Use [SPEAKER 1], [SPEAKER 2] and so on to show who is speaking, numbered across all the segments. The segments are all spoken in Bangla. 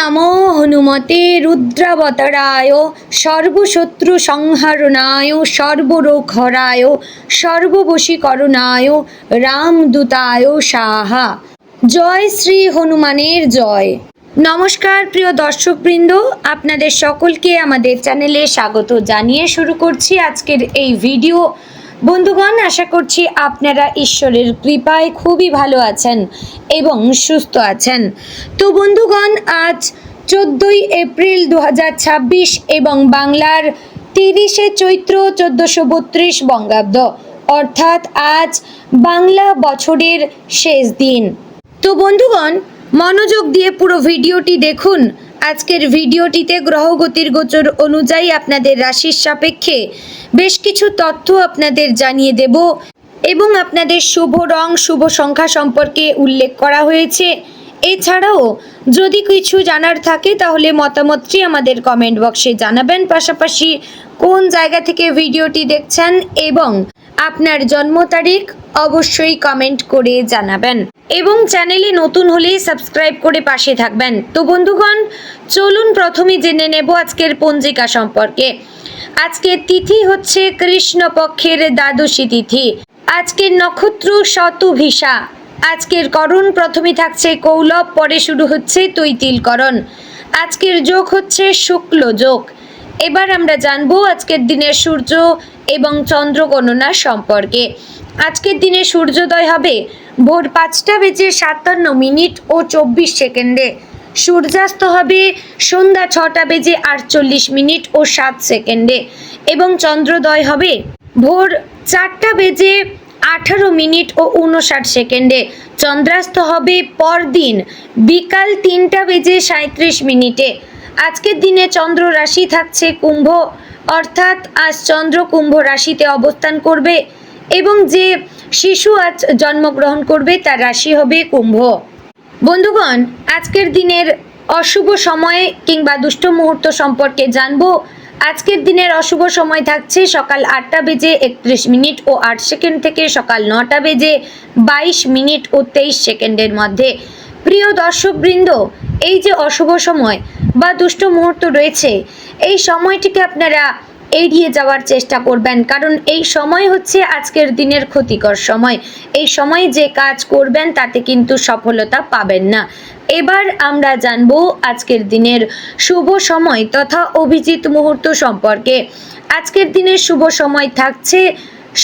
[SPEAKER 1] নমো হনুমতে রুদ্রাবতারায় সর্বশত্রু সংহরণায় সর্বরোগহরায় সর্ববশীকরণায় রামদূতায় সাহা। জয় শ্রী হনুমানের জয়। নমস্কার প্রিয় দর্শকবৃন্দ, আপনাদের সকলকে আমাদের চ্যানেলে স্বাগত জানিয়ে শুরু করছি আজকের এই ভিডিও। বন্ধুগণ, আশা করছি আপনারা ঈশ্বরের কৃপায় খুবই ভালো আছেন এবং সুস্থ আছেন। তো বন্ধুগণ, আজ 14ই এপ্রিল 2026 এবং বাংলার 30শে চৈত্র 1432 বঙ্গাব্দ, অর্থাৎ আজ বাংলা বছরের শেষ দিন। তো বন্ধুগণ, মনোযোগ দিয়ে পুরো ভিডিওটি দেখুন। আজকের ভিডিওটিতে গ্রহগতির গোচর অনুযায়ী আপনাদের রাশির সাপেক্ষে বেশ কিছু তথ্য আপনাদের জানিয়ে দেব এবং আপনাদের শুভ রং শুভ সংখ্যা সম্পর্কে উল্লেখ করা হয়েছে। এছাড়াও যদি কিছু জানার থাকে তাহলে মতামতটি আমাদের কমেন্ট বক্সে জানাবেন। পাশাপাশি কোন জায়গা থেকে ভিডিওটি দেখছেন এবং আপনার জন্ম তারিখ অবশ্যই কমেন্ট করে জানাবেন এবং চ্যানেলে নতুন হলে সাবস্ক্রাইব করে পাশে থাকবেন। তো বন্ধুগণ, চলুন প্রথমে জেনে নেব আজকের পঞ্জিকা সম্পর্কে। আজকের তিথি হচ্ছে কৃষ্ণপক্ষের দ্বাদশী তিথি। আজকের নক্ষত্র শতভিসা। আজকের করণ প্রথমে থাকছে কৌলব, পরে শুরু হচ্ছে তৈতিলকরণ। আজকের যোগ হচ্ছে শুক্ল যোগ। এবার আমরা জানবো আজকের দিনের সূর্য এবং চন্দ্র গণনা সম্পর্কে। আজকের দিনে সূর্যোদয় হবে ভোর 5:57 ও 24 সূর্যাস্ত হবে সন্ধ্যা 6:48 ও 7 এবং চন্দ্রোদয় হবে ভোর 4:18 ও 59 চন্দ্রাস্ত হবে পরদিন বিকাল 3:37। আজকের দিনে চন্দ্র রাশি থাকছে কুম্ভ, অর্থাৎ আজ চন্দ্র কুম্ভ রাশিতে অবস্থান করবে এবং যে শিশু আজ জন্মগ্রহণ করবে তার রাশি হবে কুম্ভ। বন্ধুগণ, আজকের দিনের অশুভ সময় কিংবা দুষ্ট মুহূর্ত সম্পর্কে জানবো। আজকের দিনের অশুভ সময় থাকছে সকাল 8:31 ও 8 থেকে সকাল 9:22 ও 23 মধ্যে। প্রিয় দর্শকবৃন্দ, এই যে অশুভ সময় বা দুষ্ট মুহূর্ত রয়েছে, এই সময়টিকে আপনারা এড়িয়ে যাওয়ার চেষ্টা করবেন, কারণ এই সময় হচ্ছে আজকের দিনের ক্ষতিকর সময়। এই সময় যে কাজ করবেন তাতে কিন্তু সফলতা পাবেন না। এবার আমরা জানবো আজকের দিনের শুভ সময় তথা অভিজিৎ মুহূর্ত সম্পর্কে। আজকের দিনের শুভ সময় থাকছে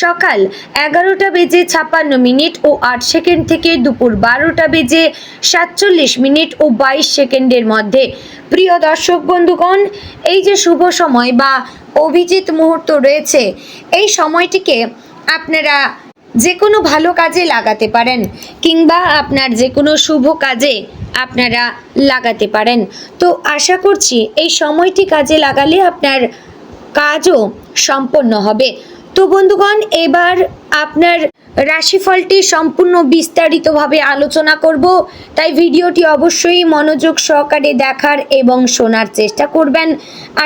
[SPEAKER 1] সকাল 11:56 ও 8 থেকে দুপুর 12:47 ও 22 মধ্যে। প্রিয় দর্শক বন্ধুগণ, এই যে শুভ সময় বা অভিজিৎ মুহূর্ত রয়েছে, এই সময়টিকে আপনারা যে কোনো ভালো কাজে লাগাতে পারেন কিংবা আপনার যে কোনো শুভ কাজে আপনারা লাগাতে পারেন। তো আশা করছি এই সময়টি কাজে লাগালে আপনার কাজও সম্পন্ন হবে। তো বন্ধুগণ, এবার আপনার রাশিফলটি সম্পূর্ণ বিস্তারিতভাবে আলোচনা করব, তাই ভিডিওটি অবশ্যই মনোযোগ সহকারে দেখার এবং শোনার চেষ্টা করবেন।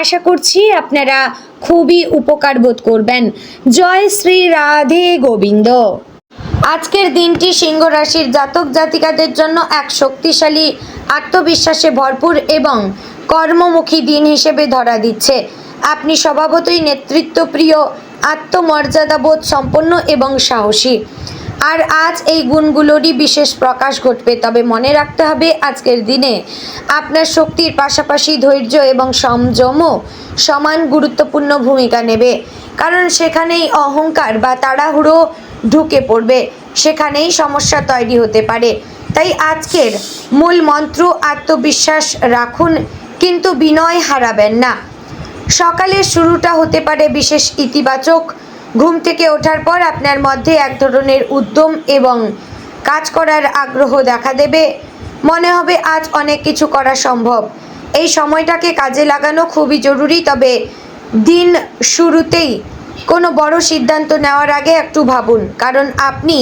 [SPEAKER 1] আশা করছি আপনারা খুবই উপকার বোধ করবেন। জয় শ্রী রাধে গোবিন্দ। আজকের দিনটি সিংহ রাশির জাতক জাতিকাদের জন্য এক শক্তিশালী, আত্মবিশ্বাসে ভরপুর এবং কর্মমুখী দিন হিসেবে ধরা দিচ্ছে। আপনি স্বভাবতই নেতৃত্বপ্রিয়, আত্মমর্যাদাবোধ সম্পন্ন এবং সাহসী। আর আজ এই গুণগুলোরই বিশেষ প্রকাশ ঘটবে। তবে মনে রাখতে হবে, আজকের দিনে আপনার শক্তির পাশাপাশি ধৈর্য এবং সংযমও সমান গুরুত্বপূর্ণ ভূমিকা নেবে, কারণ সেখানেই অহংকার বা তাড়াহুড়ো ঢুকে পড়বে, সেখানেই সমস্যা তৈরি হতে পারে। তাই আজকের মূল মন্ত্র আত্মবিশ্বাস রাখুন, কিন্তু বিনয় হারাবেন না। সকালের শুরুটা হতে পারে বিশেষ ইতিবাচক। ঘুম থেকে ওঠার পর আপনার মধ্যে এক ধরনের উদ্যম এবং কাজ করার আগ্রহ দেখা দেবে। মনে হবে আজ অনেক কিছু করা সম্ভব। এই সময়টাকে কাজে লাগানো খুবই জরুরি। তবে দিন শুরুতেই কোনো বড় সিদ্ধান্ত নেওয়ার আগে একটু ভাবুন, কারণ আপনি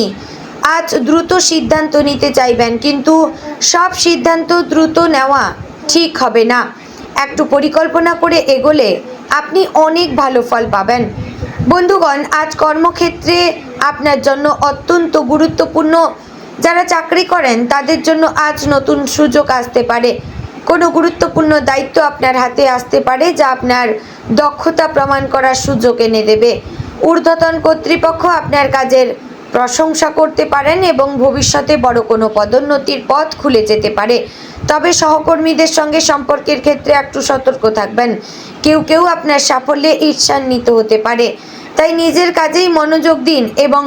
[SPEAKER 1] আজ দ্রুত সিদ্ধান্ত নিতে চাইবেন, কিন্তু সব সিদ্ধান্ত দ্রুত নেওয়া ঠিক হবে না। একটু পরিকল্পনা করে এগোলে আপনি অনেক ভালো ফল পাবেন। বন্ধুগণ, আজ কর্মক্ষেত্রে আপনার জন্য অত্যন্ত গুরুত্বপূর্ণ। যারা চাকরি করেন তাদের জন্য আজ নতুন সুযোগ আসতে পারে। কোনো গুরুত্বপূর্ণ দায়িত্ব আপনার হাতে আসতে পারে, যা আপনার দক্ষতা প্রমাণ করার সুযোগ এনে দেবে। ঊর্ধ্বতন কর্তৃপক্ষ আপনার কাজের প্রশংসা করতে পারেন এবং ভবিষ্যতে বড় কোনো পদোন্নতির পথ খুলে যেতে পারে। তবে সহকর্মীদের সঙ্গে সম্পর্কের ক্ষেত্রে একটু সতর্ক থাকবেন। কেউ কেউ আপনার সাফল্যে ঈর্ষান্বিত হতে পারে, তাই নিজের কাজেই মনোযোগ দিন এবং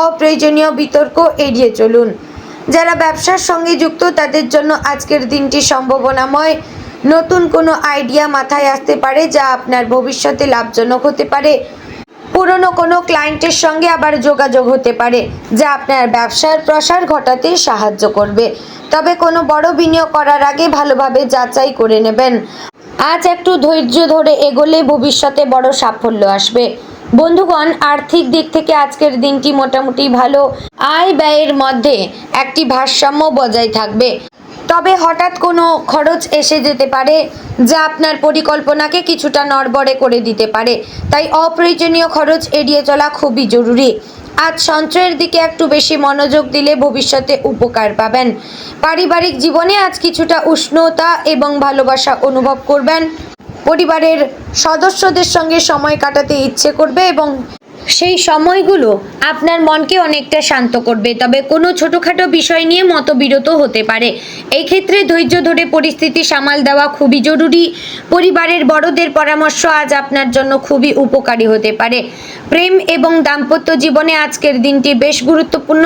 [SPEAKER 1] অপ্রয়োজনীয় বিতর্ক এড়িয়ে চলুন। যারা ব্যবসার সঙ্গে যুক্ত তাদের জন্য আজকের দিনটি সম্ভাবনাময়। নতুন কোনো আইডিয়া মাথায় আসতে পারে যা আপনার ভবিষ্যতে লাভজনক হতে পারে। পুরনো কোনো ক্লায়েন্টের সঙ্গে আবার যোগাযোগ হতে পারে, যা আপনার ব্যবসার প্রসার ঘটাতে সাহায্য করবে। তবে কোনো বড় বিনিয়োগ করার আগে ভালোভাবে যাচাই করে নেবেন। আজ একটু ধৈর্য ধরে এগোলে ভবিষ্যতে বড় সাফল্য আসবে। বন্ধুগণ, আর্থিক দিক থেকে আজকের দিনটি মোটামুটি ভালো। আয় ব্যয়ের মধ্যে একটি ভারসাম্য বজায় থাকবে, তবে হঠাৎ কোনো খরচ এসে যেতে পারে যা আপনার পরিকল্পনাকে কিছুটা নড়বড়ে করে দিতে পারে। তাই অপ্রয়োজনীয় খরচ এড়িয়ে চলা খুবই জরুরি। আজ সঞ্চয়ের দিকে একটু বেশি মনোযোগ দিলে ভবিষ্যতে উপকার পাবেন। পারিবারিক জীবনে আজ কিছুটা উষ্ণতা এবং ভালোবাসা অনুভব করবেন। পরিবারের সদস্যদের সঙ্গে সময় কাটাতে ইচ্ছে করবে এবং সেই সময়গুলো আপনার মনকে অনেকটা শান্ত করবে। তবে কোনো ছোটোখাটো বিষয় নিয়ে মতবিরোধ হতে পারে। এই ক্ষেত্রে ধৈর্য ধরে পরিস্থিতি সামাল দেওয়া খুবই জরুরি। পরিবারের বড়দের পরামর্শ আজ আপনার জন্য খুবই উপকারী হতে পারে। প্রেম এবং দাম্পত্য জীবনে আজকের দিনটি বেশ গুরুত্বপূর্ণ।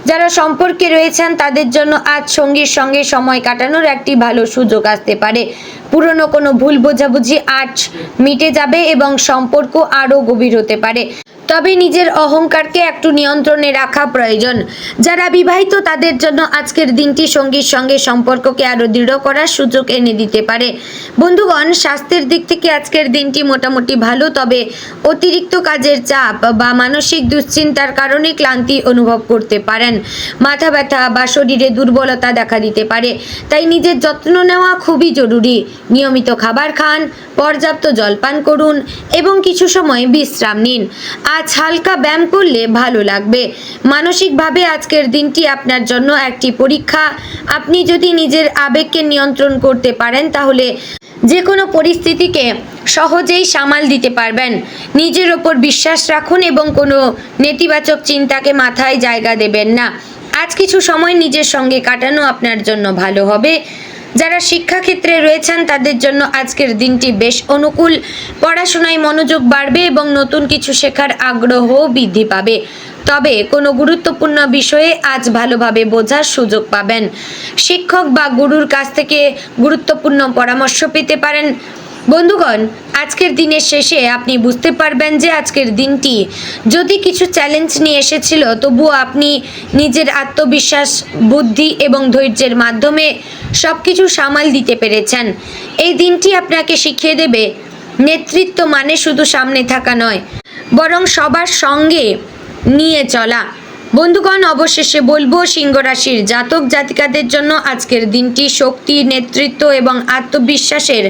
[SPEAKER 1] যারা সম্পর্কে রয়েছেন তাদের জন্য আজ সঙ্গীর সঙ্গে সময় কাটানোর একটি ভালো সুযোগ আসতে পারে। পুরনো কোনো ভুল বোঝাবুঝি আজ মিটে যাবে এবং সম্পর্ক আরও গভীর হতে পারে। তবে নিজের অহংকারকে একটু নিয়ন্ত্রণে রাখা প্রয়োজন। যারা বিবাহিত তাদের জন্য আজকের দিনটি সঙ্গীর সঙ্গে সম্পর্ককে আরও দৃঢ় করার সুযোগ এনে দিতে পারে। বন্ধুগণ, স্বাস্থ্যের দিক থেকে আজকের দিনটি মোটামুটি ভালো, তবে অতিরিক্ত কাজের চাপ বা মানসিক দুশ্চিন্তার কারণে ক্লান্তি অনুভব করতে পারেন। মাথা ব্যথা বা শরীরে দুর্বলতা দেখা দিতে পারে, তাই নিজের যত্ন নেওয়া খুবই জরুরি। নিয়মিত খাবার খান, পর্যাপ্ত জল পান করুন এবং কিছু সময় বিশ্রাম নিন। আজ হালকা ব্যায়াম করলে ভালো লাগবে। মানসিকভাবে আজকের দিনটি আপনার জন্য একটি পরীক্ষা। আপনি যদি নিজের আবেগকে নিয়ন্ত্রণ করতে পারেন তাহলে যে কোনো পরিস্থিতিকে সহজেই সামাল দিতে পারবেন। নিজের ওপর বিশ্বাস রাখুন এবং কোনো নেতিবাচক চিন্তাকে মাথায় জায়গা দেবেন না। আজ কিছু সময় নিজের সঙ্গে কাটানো আপনার জন্য ভালো হবে। যারা শিক্ষাক্ষেত্রে রয়েছেন তাদের জন্য আজকের দিনটি বেশ অনুকূল। পড়াশোনায় মনোযোগ বাড়বে এবং নতুন কিছু শেখার আগ্রহ বৃদ্ধি পাবে। তবে কোনো গুরুত্বপূর্ণ বিষয়ে আজ ভালোভাবে বোঝার সুযোগ পাবেন। শিক্ষক বা গুরুর কাছ থেকে গুরুত্বপূর্ণ পরামর্শ পেতে পারেন। বন্ধুগণ, আজকের দিনের শেষে আপনি বুঝতে পারবেন যে আজকের দিনটি যদি কিছু চ্যালেঞ্জ নিয়ে এসেছিল, তবুও আপনি নিজের আত্মবিশ্বাস, বুদ্ধি এবং ধৈর্যের মাধ্যমে সব কিছু সামাল দিতে পেরেছেন। এই দিনটি আপনাকে শিখিয়ে দেবে নেতৃত্ব মানে শুধু সামনে থাকা নয়, বরং সবার সঙ্গে নিয়ে চলা। বন্ধুগণ, অবশেষে বলবো, সিংহ রাশির জাতক জাতিকাদের জন্য আজকের দিনটি শক্তি, নেতৃত্ব এবং আত্মবিশ্বাসের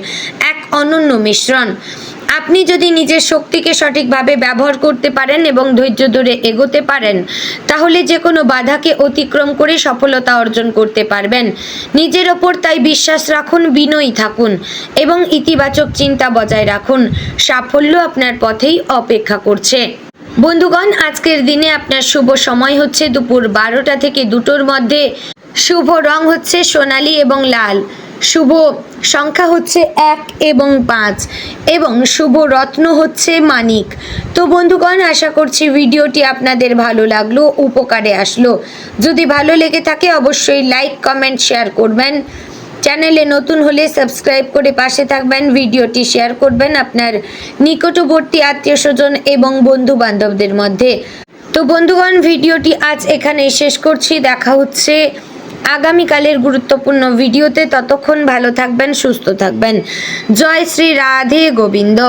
[SPEAKER 1] এক অনন্য মিশ্রণ। আপনি যদি নিজের শক্তিকে সঠিকভাবে ব্যবহার করতে পারেন এবং ধৈর্য ধরে এগোতে পারেন, তাহলে যে কোনো বাধাকে অতিক্রম করে সফলতা অর্জন করতে পারবেন। নিজের ওপর তাই বিশ্বাস রাখুন, বিনয়ী থাকুন এবং ইতিবাচক চিন্তা বজায় রাখুন। সাফল্য আপনার পথেই অপেক্ষা করছে। বন্ধুগণ, আজকের দিনে আপনার শুভ সময় হচ্ছে দুপুর 12টা থেকে 2টোর মধ্যে। শুভ রং হচ্ছে সোনালী এবং লাল। শুভ সংখ্যা হচ্ছে 1 এবং 5 এবং শুভ রত্ন হচ্ছে মানিক। তো বন্ধুগণ, আশা করছি ভিডিওটি আপনাদের ভালো লাগলো, উপকারে আসলো। যদি ভালো লেগে থাকে অবশ্যই লাইক, কমেন্ট, শেয়ার করবেন। চ্যানেলে নতুন হলে সাবস্ক্রাইব করে পাশে থাকবেন। ভিডিওটি শেয়ার করবেন আপনার নিকটবর্তী আত্মীয় স্বজন এবং বন্ধু বান্ধবদের মধ্যে। তো বন্ধুগণ, ভিডিওটি আজ এখানেই শেষ করছি। দেখা হচ্ছে আগামীকালের গুরুত্বপূর্ণ ভিডিওতে। ততক্ষণ ভালো থাকবেন, সুস্থ থাকবেন। জয় শ্রী রাধে গোবিন্দ।